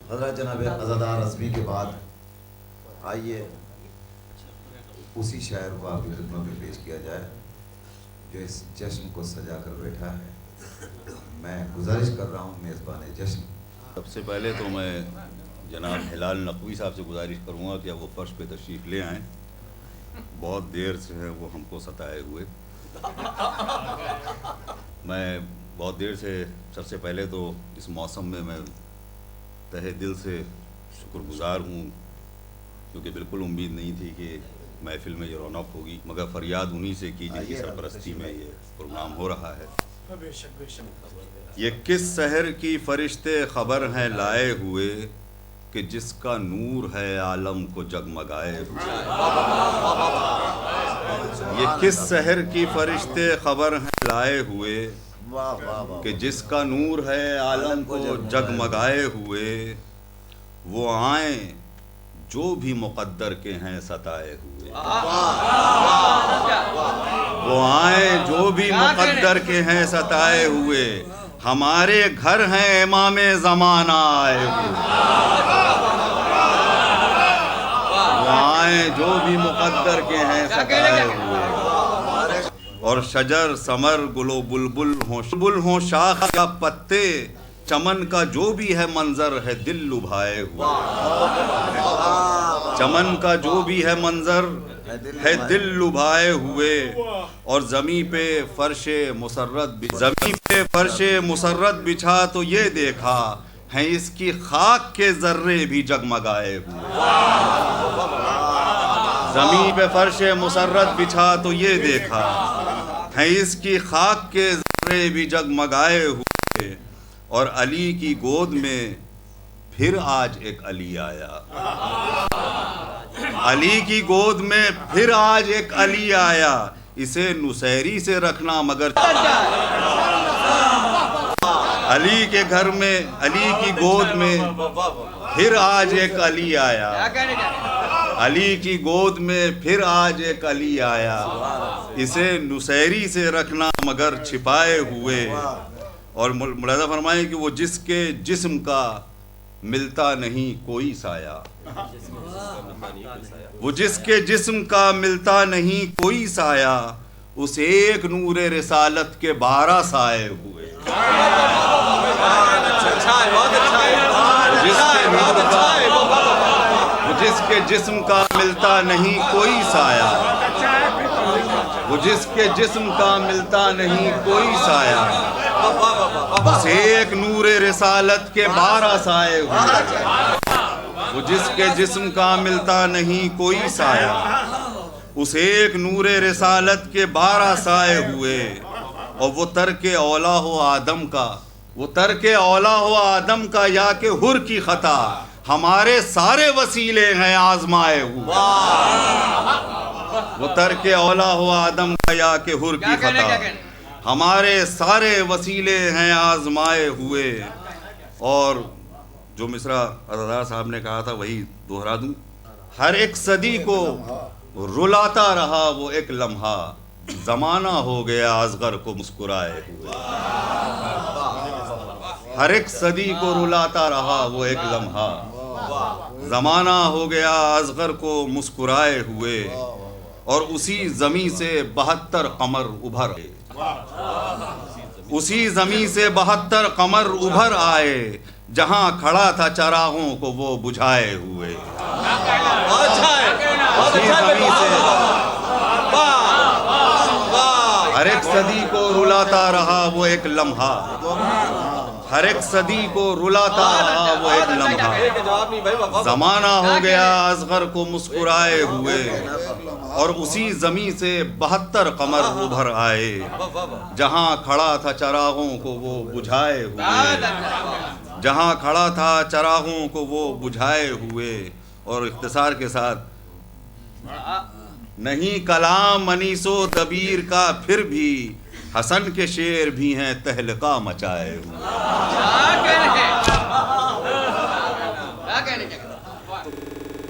حضرت جناب عزادار رضوی کے بعد آئیے اسی شاعر کو آپ کی خدمت میں پیش کیا جائے جو اس جشن کو سجا کر بیٹھا ہے۔ میں گزارش کر رہا ہوں میزبان جشن، سب سے پہلے تو میں جناب ہلال نقوی صاحب سے گزارش کروں گا کہ وہ فرش پہ تشریف لے آئیں، بہت دیر سے ہیں وہ ہم کو ستائے ہوئے۔ میں بہت دیر سے سب سے پہلے تو اس موسم میں تہہ دل سے شکر گزار ہوں، کیونکہ بالکل امید نہیں تھی کہ محفل میں یہ رونق ہوگی، مگر فریاد انہی سے کی جن کی سرپرستی میں یہ پروگرام ہو رہا ہے۔ یہ کس سحر کی فرشتے خبر ہیں لائے ہوئے کہ جس کا نور ہے عالم کو جگمگائے ہوئے۔ یہ کس سحر کی فرشتے خبر ہیں لائے ہوئے کہ جس کا نور ہے عالم کو جگمگائے ہوئے۔ وہ آئیں جو بھی مقدر کے ہیں ستائے ہوئے، وہ آئیں جو بھی مقدر کے ہیں ستائے ہوئے، ہمارے گھر ہیں امام زمانہ آئے ہوئے۔ وہ آئیں جو بھی مقدر کے ہیں ستائے ہوئے، اور شجر ثمر گل و بلبل ہوں شاخ یا پتے، چمن کا جو بھی ہے منظر ہے دل لبھائے ہوئے۔ چمن کا جو بھی ہے منظر ہے دل لبھائے ہوئے، اور زمین پہ فرش مسرت بچھا تو یہ دیکھا ہے اس کی خاک کے ذرے بھی جگمگائے ہوئے۔ زمین پہ فرش مسرت بچھا تو یہ دیکھا ہے اس کی خاک کے ذرے بھی جگمگائے ہوئے، اور علی کی گود میں پھر آج ایک علی آیا۔ علی کی گود میں پھر آج ایک علی آیا، اسے نصیری سے رکھنا مگر علی کے گھر میں علی کی گود میں پھر آج ایک علی آیا۔ علی کی گود میں پھر آج ایک علی آیا، اسے نصیری سے رکھنا مگر چھپائے ہوئے۔ اور ملاحظہ فرمائیں کہ وہ جس کے جسم کا ملتا نہیں کوئی سایہ، وہ جس کے جسم کا ملتا نہیں کوئی سایہ، اس ایک نور رسالت کے 12 سائے ہوئے۔ وہ جس کے جسم کا ملتا نہیں کوئی سایہ، وہ جس کے جسم کا ملتا نہیں کوئی سایہ، اس ایک نور رسالت کے 12 سائے ہوئے۔ وہ جس کے جسم کا ملتا نہیں کوئی سایہ، اس ایک نور رسالت کے 12 سائے ہوئے۔ اور وہ ترک اولا ہو آدم کا، وہ ترک اولا ہو آدم کا یا کہ حر کی خطا، ہمارے سارے وسیلے ہیں آزمائے ہوئے۔ وہ ترک اولا ہو آدم کا یا کہ حر کی خطا، ہمارے سارے وسیلے ہیں آزمائے ہوئے۔ اور جو مصرع عزادار صاحب نے کہا تھا وہی دوہرا دوں، ہر ایک صدی کو رلاتا رہا وہ ایک لمحہ، زمانہ ہو گیا اصغر کو مسکرائے ہوئے۔ ہر ایک صدی کو رلاتا رہا وہ ایک لمحہ، زمانہ ہو گیا اصغر کو مسکرائے ہوئے، اور اسی زمین سے 72 قمر ابھر آئے، اسی زمین سے 72 قمر ابھر آئے، جہاں کھڑا تھا چراغوں کو وہ بجھائے ہوئے۔ اسی زمین سے ہر ایک صدی کو رلاتا رہا وہ ایک لمحہ، ہر ایک صدی کو رلاتا رہا وہ ایک لمحہ، زمانہ ہو گیا اصغر کو مسکرائے ہوئے، اور اسی زمین سے 72 قمر ابھر آئے، جہاں کھڑا تھا چراغوں کو وہ بجھائے ہوئے، جہاں کھڑا تھا چراغوں کو وہ بجھائے ہوئے۔ اور اختصار کے ساتھ، نہیں کلام انیس و دبیر کا پھر بھی حسن کے شعر بھی ہیں تہلکہ مچائے ہوئے۔